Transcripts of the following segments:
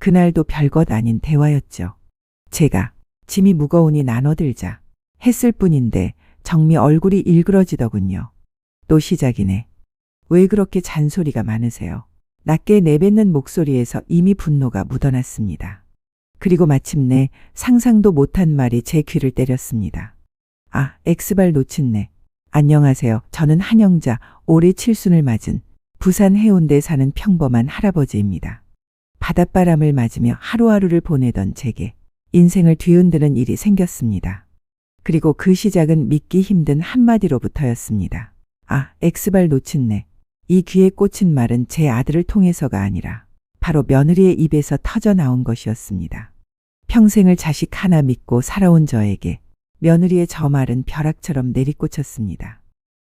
그날도 별것 아닌 대화였죠. 제가 짐이 무거우니 나눠들자 했을 뿐인데 정미 얼굴이 일그러지더군요. 또 시작이네. 왜 그렇게 잔소리가 많으세요? 낮게 내뱉는 목소리에서 이미 분노가 묻어났습니다. 그리고 마침내 상상도 못한 말이 제 귀를 때렸습니다. 아, X발 놓친네. 안녕하세요. 저는 한영자, 올해 칠순을 맞은 부산 해운대에 사는 평범한 할아버지입니다. 바닷바람을 맞으며 하루하루를 보내던 제게 인생을 뒤흔드는 일이 생겼습니다. 그리고 그 시작은 믿기 힘든 한마디로부터였습니다. 아, X발 놓친네. 이 귀에 꽂힌 말은 제 아들을 통해서가 아니라 바로 며느리의 입에서 터져 나온 것이었습니다. 평생을 자식 하나 믿고 살아온 저에게 며느리의 저 말은 벼락처럼 내리꽂혔습니다.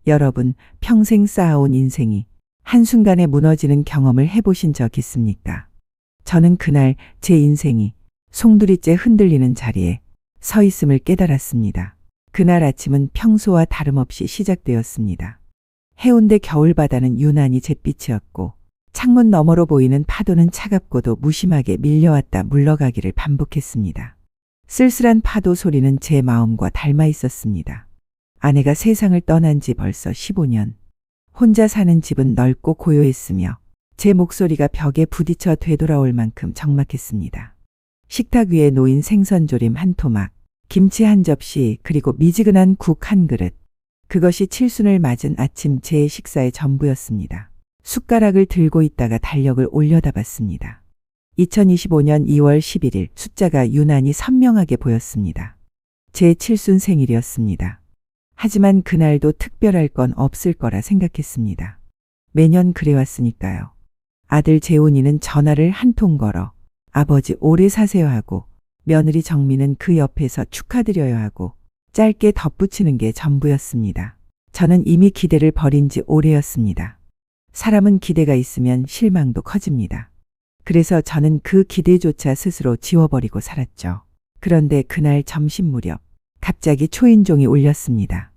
여러분, 평생 쌓아온 인생이 한순간에 무너지는 경험을 해보신 적 있습니까? 저는 그날 제 인생이 송두리째 흔들리는 자리에 서 있음을 깨달았습니다. 그날 아침은 평소와 다름없이 시작되었습니다. 해운대 겨울바다는 유난히 잿빛이었고 창문 너머로 보이는 파도는 차갑고도 무심하게 밀려왔다 물러가기를 반복했습니다. 쓸쓸한 파도 소리는 제 마음과 닮아 있었습니다. 아내가 세상을 떠난 지 벌써 15년. 혼자 사는 집은 넓고 고요했으며 제 목소리가 벽에 부딪혀 되돌아올 만큼 적막했습니다. 식탁 위에 놓인 생선조림 한 토막, 김치 한 접시, 그리고 미지근한 국 한 그릇. 그것이 칠순을 맞은 아침 제 식사의 전부였습니다. 숟가락을 들고 있다가 달력을 올려다 봤습니다. 2025년 2월 11일 숫자가 유난히 선명하게 보였습니다. 제 칠순 생일이었습니다. 하지만 그날도 특별할 건 없을 거라 생각했습니다. 매년 그래왔으니까요. 아들 재훈이는 전화를 한 통 걸어 아버지 오래 사세요 하고 며느리 정미는 그 옆에서 축하드려요 하고 짧게 덧붙이는 게 전부였습니다. 저는 이미 기대를 버린 지 오래였습니다. 사람은 기대가 있으면 실망도 커집니다. 그래서 저는 그 기대조차 스스로 지워버리고 살았죠. 그런데 그날 점심 무렵 갑자기 초인종이 울렸습니다.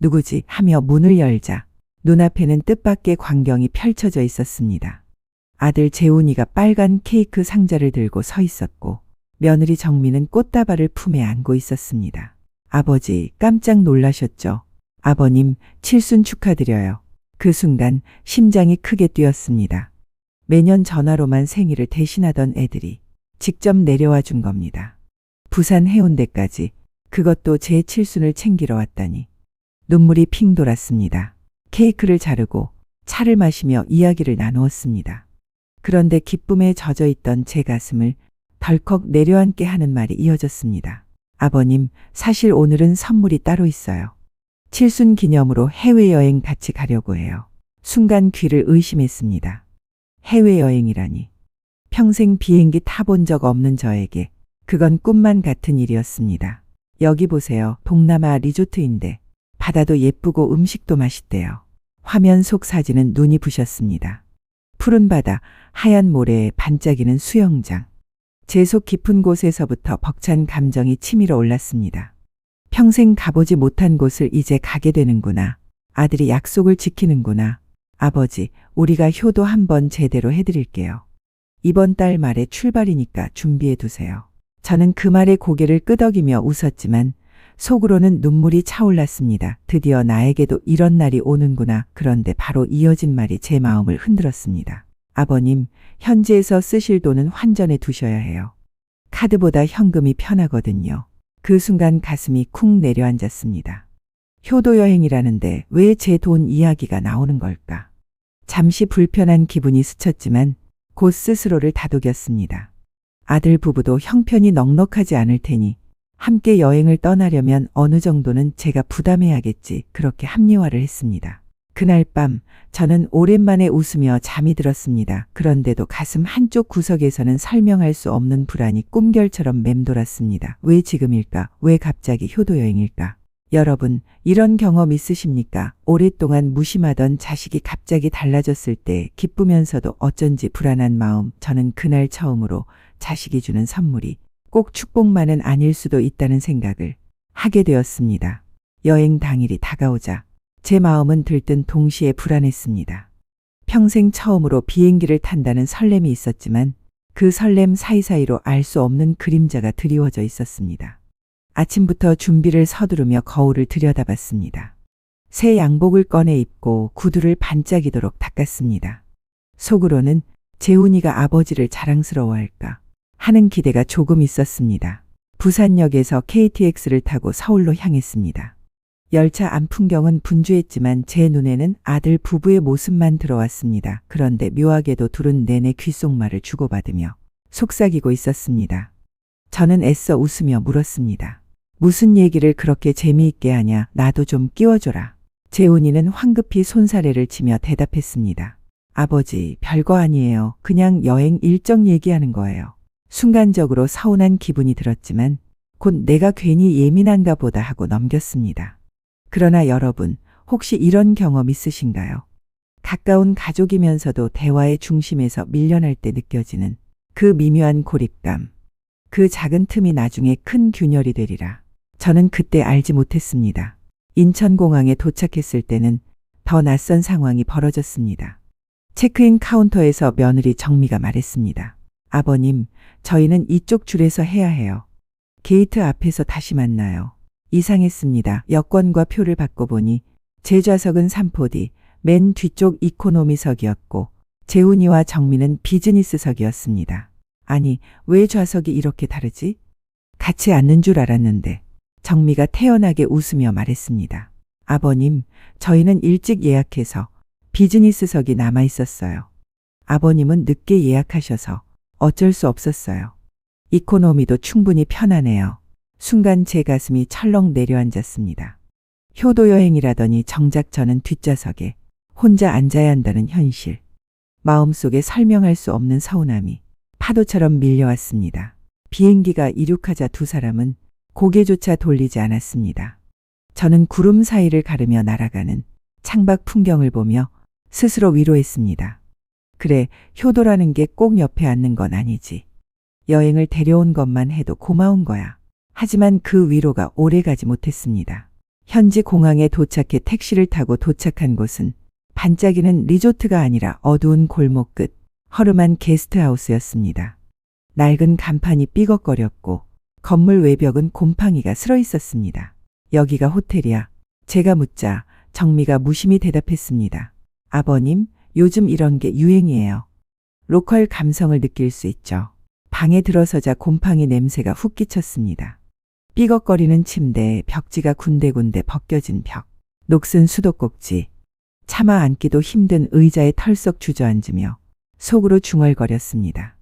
누구지 하며 문을 열자 눈앞에는 뜻밖의 광경이 펼쳐져 있었습니다. 아들 재훈이가 빨간 케이크 상자를 들고 서 있었고 며느리 정미는 꽃다발을 품에 안고 있었습니다. 아버지 깜짝 놀라셨죠? 아버님 칠순 축하드려요. 그 순간 심장이 크게 뛰었습니다. 매년 전화로만 생일을 대신하던 애들이 직접 내려와 준 겁니다. 부산 해운대까지, 그것도 제 칠순을 챙기러 왔다니. 눈물이 핑 돌았습니다. 케이크를 자르고 차를 마시며 이야기를 나누었습니다. 그런데 기쁨에 젖어 있던 제 가슴을 덜컥 내려앉게 하는 말이 이어졌습니다. 아버님, 사실 오늘은 선물이 따로 있어요. 칠순 기념으로 해외여행 같이 가려고 해요. 순간 귀를 의심했습니다. 해외여행이라니. 평생 비행기 타본 적 없는 저에게 그건 꿈만 같은 일이었습니다. 여기 보세요. 동남아 리조트인데 바다도 예쁘고 음식도 맛있대요. 화면 속 사진은 눈이 부셨습니다. 푸른 바다, 하얀 모래에 반짝이는 수영장. 제 속 깊은 곳에서부터 벅찬 감정이 치밀어 올랐습니다. 평생 가보지 못한 곳을 이제 가게 되는구나. 아들이 약속을 지키는구나. 아버지, 우리가 효도 한번 제대로 해드릴게요. 이번 달 말에 출발이니까 준비해 두세요. 저는 그 말에 고개를 끄덕이며 웃었지만 속으로는 눈물이 차올랐습니다. 드디어 나에게도 이런 날이 오는구나. 그런데 바로 이어진 말이 제 마음을 흔들었습니다. 아버님, 현지에서 쓰실 돈은 환전해 두셔야 해요. 카드보다 현금이 편하거든요. 그 순간 가슴이 쿵 내려앉았습니다. 효도 여행이라는데 왜 제 돈 이야기가 나오는 걸까? 잠시 불편한 기분이 스쳤지만 곧 스스로를 다독였습니다. 아들 부부도 형편이 넉넉하지 않을 테니 함께 여행을 떠나려면 어느 정도는 제가 부담해야겠지, 그렇게 합리화를 했습니다. 그날 밤 저는 오랜만에 웃으며 잠이 들었습니다. 그런데도 가슴 한쪽 구석에서는 설명할 수 없는 불안이 꿈결처럼 맴돌았습니다. 왜 지금일까? 왜 갑자기 효도여행일까? 여러분, 이런 경험 있으십니까? 오랫동안 무심하던 자식이 갑자기 달라졌을 때 기쁘면서도 어쩐지 불안한 마음. 저는 그날 처음으로 자식이 주는 선물이 꼭 축복만은 아닐 수도 있다는 생각을 하게 되었습니다. 여행 당일이 다가오자 제 마음은 들뜬 동시에 불안했습니다. 평생 처음으로 비행기를 탄다는 설렘이 있었지만 그 설렘 사이사이로 알 수 없는 그림자가 드리워져 있었습니다. 아침부터 준비를 서두르며 거울을 들여다봤습니다. 새 양복을 꺼내 입고 구두를 반짝이도록 닦았습니다. 속으로는 재훈이가 아버지를 자랑스러워할까 하는 기대가 조금 있었습니다. 부산역에서 KTX를 타고 서울로 향했습니다. 열차 안 풍경은 분주했지만 제 눈에는 아들 부부의 모습만 들어왔습니다. 그런데 묘하게도 둘은 내내 귓속말을 주고받으며 속삭이고 있었습니다. 저는 애써 웃으며 물었습니다. 무슨 얘기를 그렇게 재미있게 하냐? 나도 좀 끼워줘라. 재훈이는 황급히 손사래를 치며 대답했습니다. 아버지, 별거 아니에요. 그냥 여행 일정 얘기하는 거예요. 순간적으로 서운한 기분이 들었지만 곧 내가 괜히 예민한가 보다 하고 넘겼습니다. 그러나 여러분, 혹시 이런 경험 있으신가요? 가까운 가족이면서도 대화의 중심에서 밀려날 때 느껴지는 그 미묘한 고립감. 그 작은 틈이 나중에 큰 균열이 되리라. 저는 그때 알지 못했습니다. 인천공항에 도착했을 때는 더 낯선 상황이 벌어졌습니다. 체크인 카운터에서 며느리 정미가 말했습니다. 아버님, 저희는 이쪽 줄에서 해야 해요. 게이트 앞에서 다시 만나요. 이상했습니다. 여권과 표를 바꿔보니 제 좌석은 3포디, 맨 뒤쪽 이코노미석이었고 재훈이와 정미는 비즈니스석이었습니다. 아니, 왜 좌석이 이렇게 다르지? 같이 앉는 줄 알았는데 정미가 태연하게 웃으며 말했습니다. 아버님, 저희는 일찍 예약해서 비즈니스석이 남아 있었어요. 아버님은 늦게 예약하셔서 어쩔 수 없었어요. 이코노미도 충분히 편하네요. 순간 제 가슴이 철렁 내려앉았습니다. 효도 여행이라더니 정작 저는 뒷좌석에 혼자 앉아야 한다는 현실. 마음속에 설명할 수 없는 서운함이 파도처럼 밀려왔습니다. 비행기가 이륙하자 두 사람은 고개조차 돌리지 않았습니다. 저는 구름 사이를 가르며 날아가는 창밖 풍경을 보며 스스로 위로했습니다. 그래, 효도라는 게 꼭 옆에 앉는 건 아니지. 여행을 데려온 것만 해도 고마운 거야. 하지만 그 위로가 오래가지 못했습니다. 현지 공항에 도착해 택시를 타고 도착한 곳은 반짝이는 리조트가 아니라 어두운 골목 끝 허름한 게스트하우스였습니다. 낡은 간판이 삐걱거렸고 건물 외벽은 곰팡이가 슬어 있었습니다. 여기가 호텔이야. 제가 묻자 정미가 무심히 대답했습니다. 아버님, 요즘 이런 게 유행이에요. 로컬 감성을 느낄 수 있죠. 방에 들어서자 곰팡이 냄새가 훅 끼쳤습니다. 삐걱거리는 침대, 벽지가 군데군데 벗겨진 벽, 녹슨 수도꼭지, 차마 앉기도 힘든 의자에 털썩 주저앉으며 속으로 중얼거렸습니다.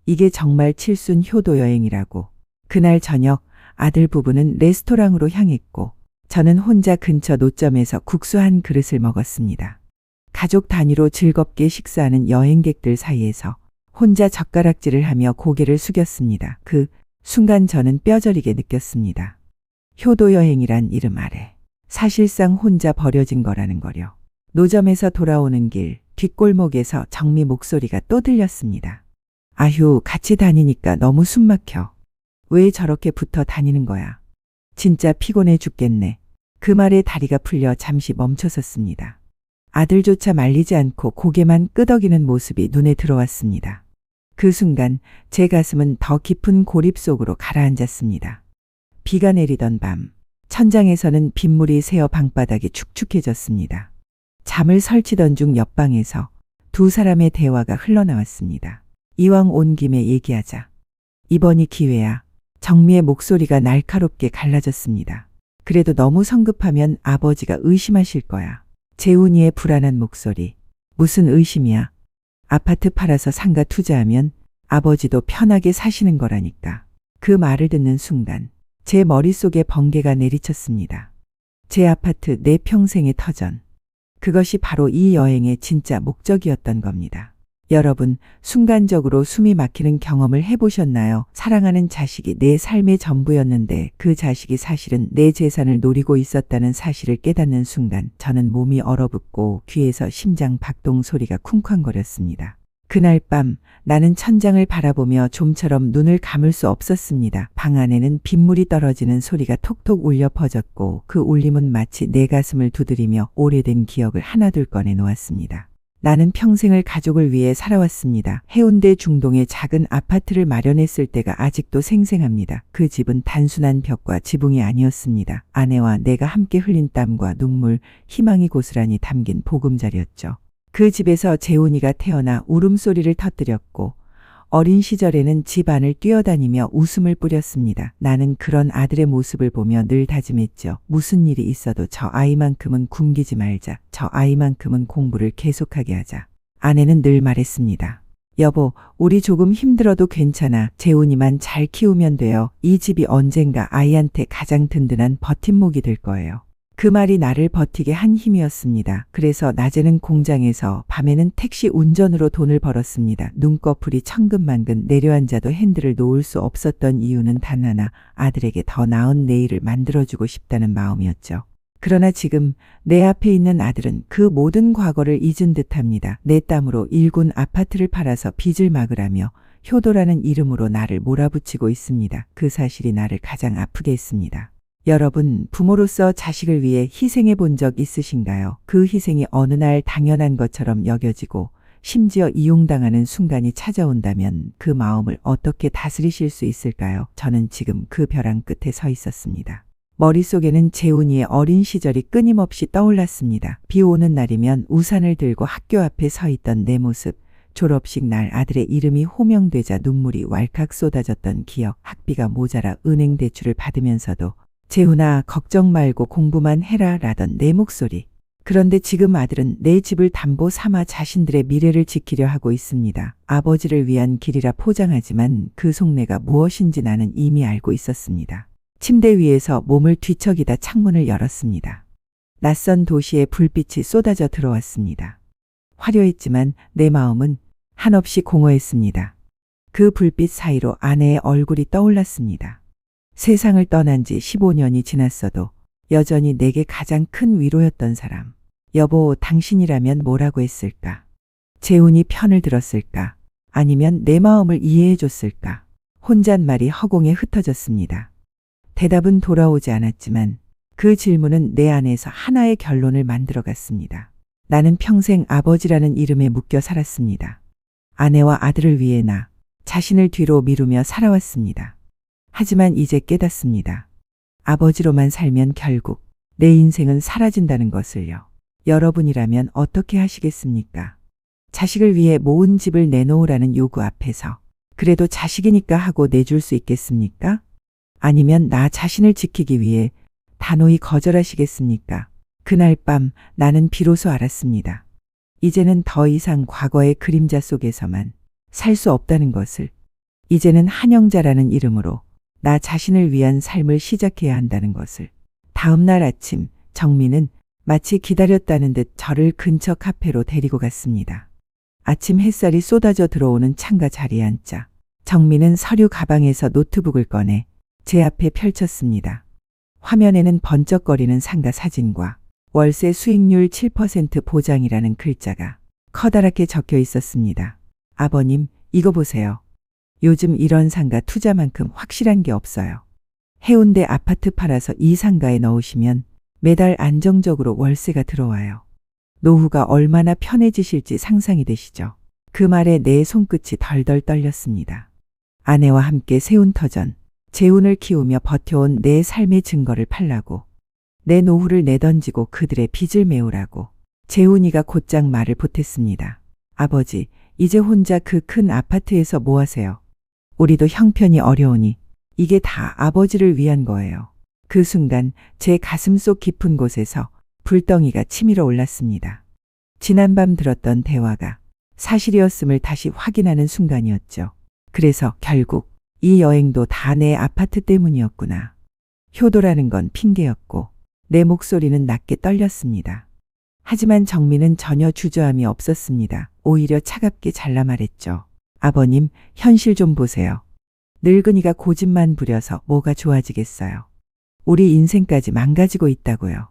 이게 정말 칠순 효도 여행이라고. 그날 저녁 아들 부부는 레스토랑으로 향했고 저는 혼자 근처 노점에서 국수 한 그릇을 먹었습니다. 가족 단위로 즐겁게 식사하는 여행객들 사이에서 혼자 젓가락질을 하며 고개를 숙였습니다. 그 순간 저는 뼈저리게 느꼈습니다. 효도 여행이란 이름 아래 사실상 혼자 버려진 거라는 거려. 노점에서 돌아오는 길 뒷골목에서 정미 목소리가 또 들렸습니다. 아휴, 같이 다니니까 너무 숨 막혀. 왜 저렇게 붙어 다니는 거야? 진짜 피곤해 죽겠네. 그 말에 다리가 풀려 잠시 멈춰섰습니다. 아들조차 말리지 않고 고개만 끄덕이는 모습이 눈에 들어왔습니다. 그 순간 제 가슴은 더 깊은 고립 속으로 가라앉았습니다. 비가 내리던 밤, 천장에서는 빗물이 새어 방바닥이 축축해졌습니다. 잠을 설치던 중 옆방에서 두 사람의 대화가 흘러나왔습니다. 이왕 온 김에 얘기하자. 이번이 기회야. 정미의 목소리가 날카롭게 갈라졌습니다. 그래도 너무 성급하면 아버지가 의심하실 거야. 재훈이의 불안한 목소리. 무슨 의심이야? 아파트 팔아서 상가 투자하면 아버지도 편하게 사시는 거라니까. 그 말을 듣는 순간 제 머릿속에 번개가 내리쳤습니다. 제 아파트 내 평생의 터전. 그것이 바로 이 여행의 진짜 목적이었던 겁니다. 여러분, 순간적으로 숨이 막히는 경험을 해보셨나요? 사랑하는 자식이 내 삶의 전부였는데 그 자식이 사실은 내 재산을 노리고 있었다는 사실을 깨닫는 순간 저는 몸이 얼어붙고 귀에서 심장 박동 소리가 쿵쾅거렸습니다. 그날 밤 나는 천장을 바라보며 좀처럼 눈을 감을 수 없었습니다. 방 안에는 빗물이 떨어지는 소리가 톡톡 울려 퍼졌고 그 울림은 마치 내 가슴을 두드리며 오래된 기억을 하나둘 꺼내 놓았습니다. 나는 평생을 가족을 위해 살아왔습니다. 해운대 중동에 작은 아파트를 마련했을 때가 아직도 생생합니다. 그 집은 단순한 벽과 지붕이 아니었습니다. 아내와 내가 함께 흘린 땀과 눈물, 희망이 고스란히 담긴 보금자리였죠. 그 집에서 재훈이가 태어나 울음소리를 터뜨렸고 어린 시절에는 집 안을 뛰어다니며 웃음을 뿌렸습니다. 나는 그런 아들의 모습을 보며 늘 다짐했죠. 무슨 일이 있어도 저 아이만큼은 굶기지 말자. 저 아이만큼은 공부를 계속하게 하자. 아내는 늘 말했습니다. 여보, 우리 조금 힘들어도 괜찮아. 재훈이만 잘 키우면 돼요. 이 집이 언젠가 아이한테 가장 든든한 버팀목이 될 거예요. 그 말이 나를 버티게 한 힘이었습니다. 그래서 낮에는 공장에서 밤에는 택시 운전으로 돈을 벌었습니다. 눈꺼풀이 천근만근 내려앉아도 핸들을 놓을 수 없었던 이유는 단 하나, 아들에게 더 나은 내일을 만들어주고 싶다는 마음이었죠. 그러나 지금 내 앞에 있는 아들은 그 모든 과거를 잊은 듯합니다. 내 땀으로 일군 아파트를 팔아서 빚을 막으라며 효도라는 이름으로 나를 몰아붙이고 있습니다. 그 사실이 나를 가장 아프게 했습니다. 여러분, 부모로서 자식을 위해 희생해 본 적 있으신가요? 그 희생이 어느 날 당연한 것처럼 여겨지고 심지어 이용당하는 순간이 찾아온다면 그 마음을 어떻게 다스리실 수 있을까요? 저는 지금 그 벼랑 끝에 서 있었습니다. 머릿속에는 재훈이의 어린 시절이 끊임없이 떠올랐습니다. 비 오는 날이면 우산을 들고 학교 앞에 서 있던 내 모습, 졸업식 날 아들의 이름이 호명되자 눈물이 왈칵 쏟아졌던 기억, 학비가 모자라 은행 대출을 받으면서도 재훈아, 걱정 말고 공부만 해라 라던 내 목소리. 그런데 지금 아들은 내 집을 담보 삼아 자신들의 미래를 지키려 하고 있습니다. 아버지를 위한 길이라 포장하지만 그 속내가 무엇인지 나는 이미 알고 있었습니다. 침대 위에서 몸을 뒤척이다 창문을 열었습니다. 낯선 도시의 불빛이 쏟아져 들어왔습니다. 화려했지만 내 마음은 한없이 공허했습니다. 그 불빛 사이로 아내의 얼굴이 떠올랐습니다. 세상을 떠난 지 15년이 지났어도 여전히 내게 가장 큰 위로였던 사람. 여보, 당신이라면 뭐라고 했을까? 재훈이 편을 들었을까? 아니면 내 마음을 이해해 줬을까? 혼잣말이 허공에 흩어졌습니다. 대답은 돌아오지 않았지만 그 질문은 내 안에서 하나의 결론을 만들어갔습니다. 나는 평생 아버지라는 이름에 묶여 살았습니다. 아내와 아들을 위해 나 자신을 뒤로 미루며 살아왔습니다. 하지만 이제 깨닫습니다. 아버지로만 살면 결국 내 인생은 사라진다는 것을요. 여러분이라면 어떻게 하시겠습니까? 자식을 위해 모은 집을 내놓으라는 요구 앞에서 그래도 자식이니까 하고 내줄 수 있겠습니까? 아니면 나 자신을 지키기 위해 단호히 거절하시겠습니까? 그날 밤 나는 비로소 알았습니다. 이제는 더 이상 과거의 그림자 속에서만 살 수 없다는 것을. 이제는 한영자라는 이름으로 나 자신을 위한 삶을 시작해야 한다는 것을. 다음 날 아침 정민은 마치 기다렸다는 듯 저를 근처 카페로 데리고 갔습니다. 아침 햇살이 쏟아져 들어오는 창가 자리에 앉자 정민은 서류 가방에서 노트북을 꺼내 제 앞에 펼쳤습니다. 화면에는 번쩍거리는 상가 사진과 월세 수익률 7% 보장이라는 글자가 커다랗게 적혀 있었습니다. 아버님, 이거 보세요. 요즘 이런 상가 투자만큼 확실한 게 없어요. 해운대 아파트 팔아서 이 상가에 넣으시면 매달 안정적으로 월세가 들어와요. 노후가 얼마나 편해지실지 상상이 되시죠? 그 말에 내 손끝이 덜덜 떨렸습니다. 아내와 함께 세운 터전, 재훈을 키우며 버텨온 내 삶의 증거를 팔라고, 내 노후를 내던지고 그들의 빚을 메우라고. 재훈이가 곧장 말을 보탰습니다. 아버지, 이제 혼자 그 큰 아파트에서 뭐 하세요? 우리도 형편이 어려우니 이게 다 아버지를 위한 거예요. 그 순간 제 가슴속 깊은 곳에서 불덩이가 치밀어 올랐습니다. 지난밤 들었던 대화가 사실이었음을 다시 확인하는 순간이었죠. 그래서 결국 이 여행도 다 내 아파트 때문이었구나. 효도라는 건 핑계였고 내 목소리는 낮게 떨렸습니다. 하지만 정민은 전혀 주저함이 없었습니다. 오히려 차갑게 잘라 말했죠. 아버님, 현실 좀 보세요. 늙은이가 고집만 부려서 뭐가 좋아지겠어요. 우리 인생까지 망가지고 있다고요.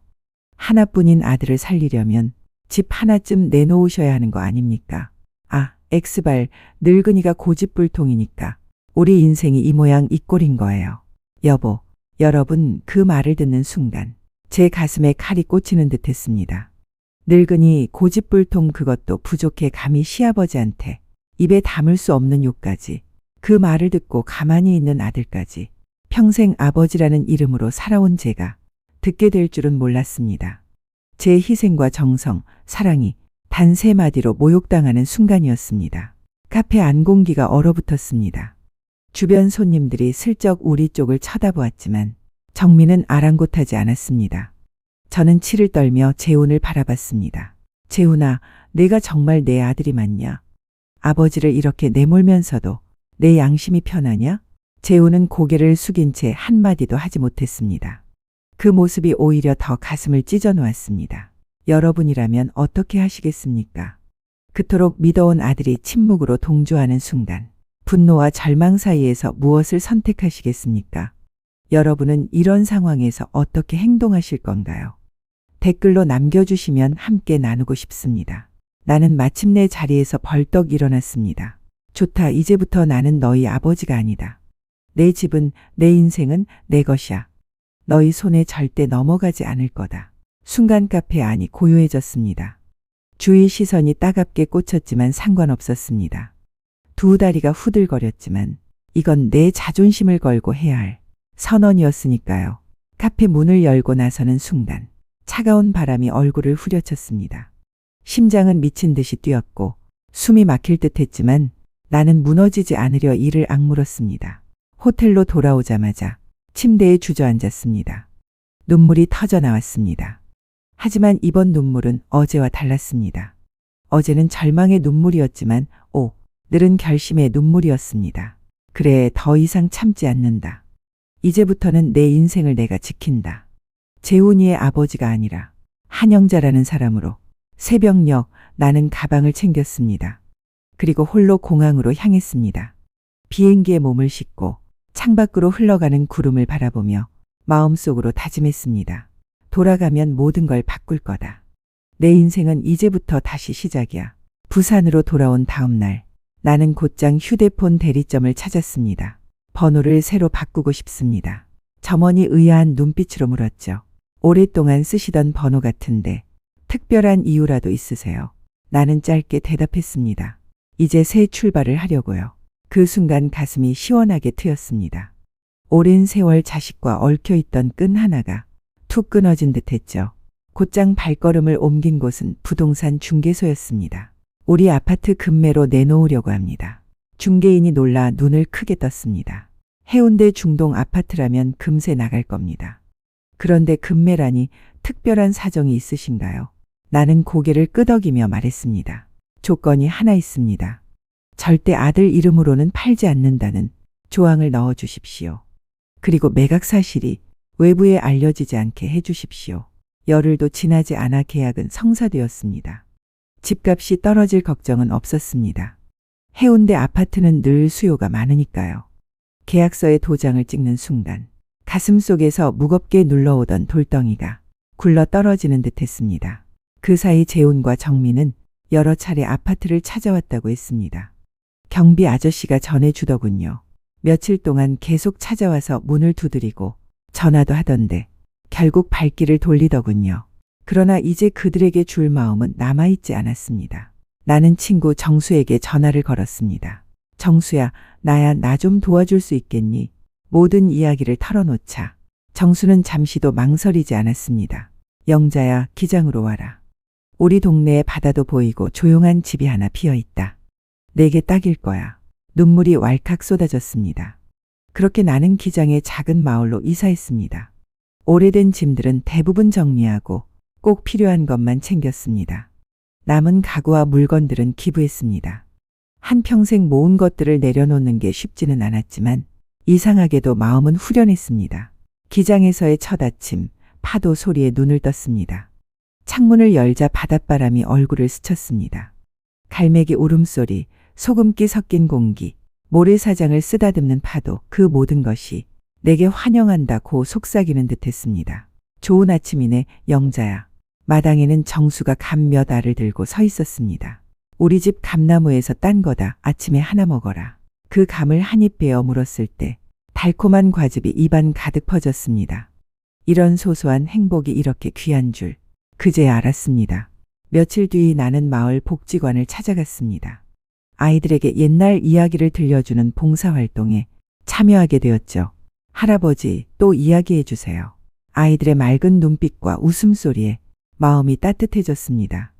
하나뿐인 아들을 살리려면 집 하나쯤 내놓으셔야 하는 거 아닙니까? 아, 엑스발, 늙은이가 고집불통이니까 우리 인생이 이 모양 이 꼴인 거예요. 여보, 여러분, 그 말을 듣는 순간 제 가슴에 칼이 꽂히는 듯 했습니다. 늙으니 고집불통 그것도 부족해 감히 시아버지한테 입에 담을 수 없는 욕까지. 그 말을 듣고 가만히 있는 아들까지 평생 아버지라는 이름으로 살아온 제가 듣게 될 줄은 몰랐습니다. 제 희생과 정성, 사랑이 단 세 마디로 모욕당하는 순간이었습니다. 카페 안 공기가 얼어붙었습니다. 주변 손님들이 슬쩍 우리 쪽을 쳐다보았지만 정민은 아랑곳하지 않았습니다. 저는 치를 떨며 재훈을 바라봤습니다. 재훈아, 내가 정말 내 아들이 맞냐? 아버지를 이렇게 내몰면서도 내 양심이 편하냐? 재훈은 고개를 숙인 채 한마디도 하지 못했습니다. 그 모습이 오히려 더 가슴을 찢어 놓았습니다. 여러분이라면 어떻게 하시겠습니까? 그토록 믿어온 아들이 침묵으로 동조하는 순간, 분노와 절망 사이에서 무엇을 선택하시겠습니까? 여러분은 이런 상황에서 어떻게 행동하실 건가요? 댓글로 남겨주시면 함께 나누고 싶습니다. 나는 마침내 자리에서 벌떡 일어났습니다. 좋다, 이제부터 나는 너희 아버지가 아니다. 내 집은, 내 인생은 내 것이야. 너희 손에 절대 넘어가지 않을 거다. 순간 카페 안이 고요해졌습니다. 주위 시선이 따갑게 꽂혔지만 상관없었습니다. 두 다리가 후들거렸지만 이건 내 자존심을 걸고 해야 할 선언이었으니까요. 카페 문을 열고 나서는 순간 차가운 바람이 얼굴을 후려쳤습니다. 심장은 미친 듯이 뛰었고 숨이 막힐 듯 했지만 나는 무너지지 않으려 이를 악물었습니다. 호텔로 돌아오자마자 침대에 주저앉았습니다. 눈물이 터져 나왔습니다. 하지만 이번 눈물은 어제와 달랐습니다. 어제는 절망의 눈물이었지만 늘은 결심의 눈물이었습니다. 그래, 더 이상 참지 않는다. 이제부터는 내 인생을 내가 지킨다. 재훈이의 아버지가 아니라 한영자라는 사람으로. 새벽녘 나는 가방을 챙겼습니다. 그리고 홀로 공항으로 향했습니다. 비행기에 몸을 싣고 창밖으로 흘러가는 구름을 바라보며 마음속으로 다짐했습니다. 돌아가면 모든 걸 바꿀 거다. 내 인생은 이제부터 다시 시작이야. 부산으로 돌아온 다음 날 나는 곧장 휴대폰 대리점을 찾았습니다. 번호를 새로 바꾸고 싶습니다. 점원이 의아한 눈빛으로 물었죠. 오랫동안 쓰시던 번호 같은데 특별한 이유라도 있으세요? 나는 짧게 대답했습니다. 이제 새 출발을 하려고요. 그 순간 가슴이 시원하게 트였습니다. 오랜 세월 자식과 얽혀있던 끈 하나가 툭 끊어진 듯했죠. 곧장 발걸음을 옮긴 곳은 부동산 중개소였습니다. 우리 아파트 급매로 내놓으려고 합니다. 중개인이 놀라 눈을 크게 떴습니다. 해운대 중동 아파트라면 금세 나갈 겁니다. 그런데 급매라니 특별한 사정이 있으신가요? 나는 고개를 끄덕이며 말했습니다. 조건이 하나 있습니다. 절대 아들 이름으로는 팔지 않는다는 조항을 넣어 주십시오. 그리고 매각 사실이 외부에 알려지지 않게 해 주십시오. 열흘도 지나지 않아 계약은 성사되었습니다. 집값이 떨어질 걱정은 없었습니다. 해운대 아파트는 늘 수요가 많으니까요. 계약서에 도장을 찍는 순간 가슴 속에서 무겁게 눌러오던 돌덩이가 굴러 떨어지는 듯했습니다. 그 사이 재훈과 정민은 여러 차례 아파트를 찾아왔다고 했습니다. 경비 아저씨가 전해주더군요. 며칠 동안 계속 찾아와서 문을 두드리고 전화도 하던데 결국 발길을 돌리더군요. 그러나 이제 그들에게 줄 마음은 남아있지 않았습니다. 나는 친구 정수에게 전화를 걸었습니다. 정수야, 나야, 나 좀 도와줄 수 있겠니? 모든 이야기를 털어놓자. 정수는 잠시도 망설이지 않았습니다. 영자야, 기장으로 와라. 우리 동네에 바다도 보이고 조용한 집이 하나 비어있다. 내게 딱일 거야. 눈물이 왈칵 쏟아졌습니다. 그렇게 나는 기장의 작은 마을로 이사했습니다. 오래된 짐들은 대부분 정리하고 꼭 필요한 것만 챙겼습니다. 남은 가구와 물건들은 기부했습니다. 한평생 모은 것들을 내려놓는 게 쉽지는 않았지만 이상하게도 마음은 후련했습니다. 기장에서의 첫 아침, 파도 소리에 눈을 떴습니다. 창문을 열자 바닷바람이 얼굴을 스쳤습니다. 갈매기 울음소리, 소금기 섞인 공기, 모래사장을 쓰다듬는 파도, 그 모든 것이 내게 환영한다고 속삭이는 듯했습니다. 좋은 아침이네, 영자야. 마당에는 정수가 감 몇 알을 들고 서 있었습니다. 우리 집 감나무에서 딴 거다. 아침에 하나 먹어라. 그 감을 한 입 베어 물었을 때 달콤한 과즙이 입안 가득 퍼졌습니다. 이런 소소한 행복이 이렇게 귀한 줄 그제야 알았습니다. 며칠 뒤 나는 마을 복지관을 찾아갔습니다. 아이들에게 옛날 이야기를 들려주는 봉사활동에 참여하게 되었죠. 할아버지, 또 이야기해 주세요. 아이들의 맑은 눈빛과 웃음소리에 마음이 따뜻해졌습니다.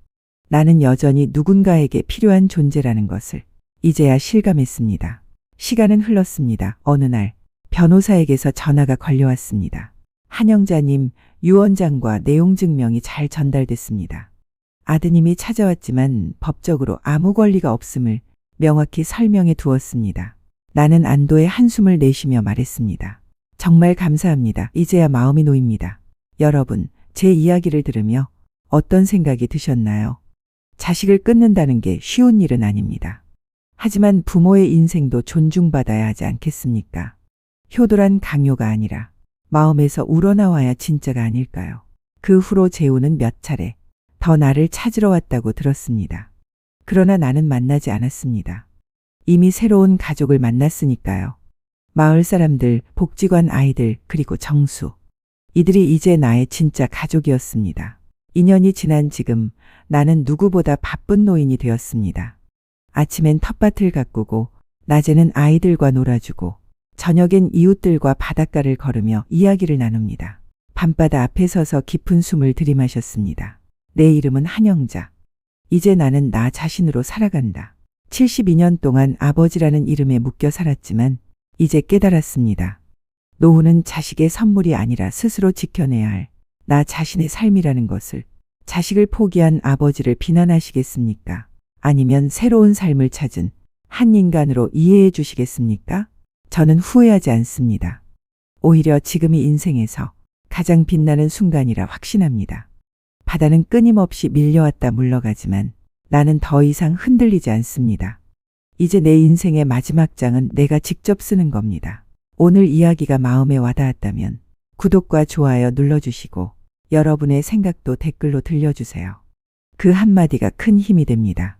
나는 여전히 누군가에게 필요한 존재라는 것을 이제야 실감했습니다. 시간은 흘렀습니다. 어느 날 변호사에게서 전화가 걸려왔습니다. 한영자님, 유 원장과 내용 증명이 잘 전달됐습니다. 아드님이 찾아왔지만 법적으로 아무 권리가 없음을 명확히 설명해 두었습니다. 나는 안도의 한숨을 내쉬며 말했습니다. 정말 감사합니다. 이제야 마음이 놓입니다. 여러분, 제 이야기를 들으며 어떤 생각이 드셨나요? 자식을 끊는다는 게 쉬운 일은 아닙니다. 하지만 부모의 인생도 존중받아야 하지 않겠습니까? 효도란 강요가 아니라 마음에서 우러나와야 진짜가 아닐까요? 그 후로 재우는 몇 차례 더 나를 찾으러 왔다고 들었습니다. 그러나 나는 만나지 않았습니다. 이미 새로운 가족을 만났으니까요. 마을 사람들, 복지관 아이들, 그리고 정수. 이들이 이제 나의 진짜 가족이었습니다. 2년이 지난 지금 나는 누구보다 바쁜 노인이 되었습니다. 아침엔 텃밭을 가꾸고 낮에는 아이들과 놀아주고 저녁엔 이웃들과 바닷가를 걸으며 이야기를 나눕니다. 밤바다 앞에 서서 깊은 숨을 들이마셨습니다. 내 이름은 한영자. 이제 나는 나 자신으로 살아간다. 72년 동안 아버지라는 이름에 묶여 살았지만 이제 깨달았습니다. 노후는 자식의 선물이 아니라 스스로 지켜내야 할 나 자신의 삶이라는 것을. 자식을 포기한 아버지를 비난하시겠습니까? 아니면 새로운 삶을 찾은 한 인간으로 이해해 주시겠습니까? 저는 후회하지 않습니다. 오히려 지금이 인생에서 가장 빛나는 순간이라 확신합니다. 바다는 끊임없이 밀려왔다 물러가지만 나는 더 이상 흔들리지 않습니다. 이제 내 인생의 마지막 장은 내가 직접 쓰는 겁니다. 오늘 이야기가 마음에 와닿았다면 구독과 좋아요 눌러주시고 여러분의 생각도 댓글로 들려주세요. 그 한마디가 큰 힘이 됩니다.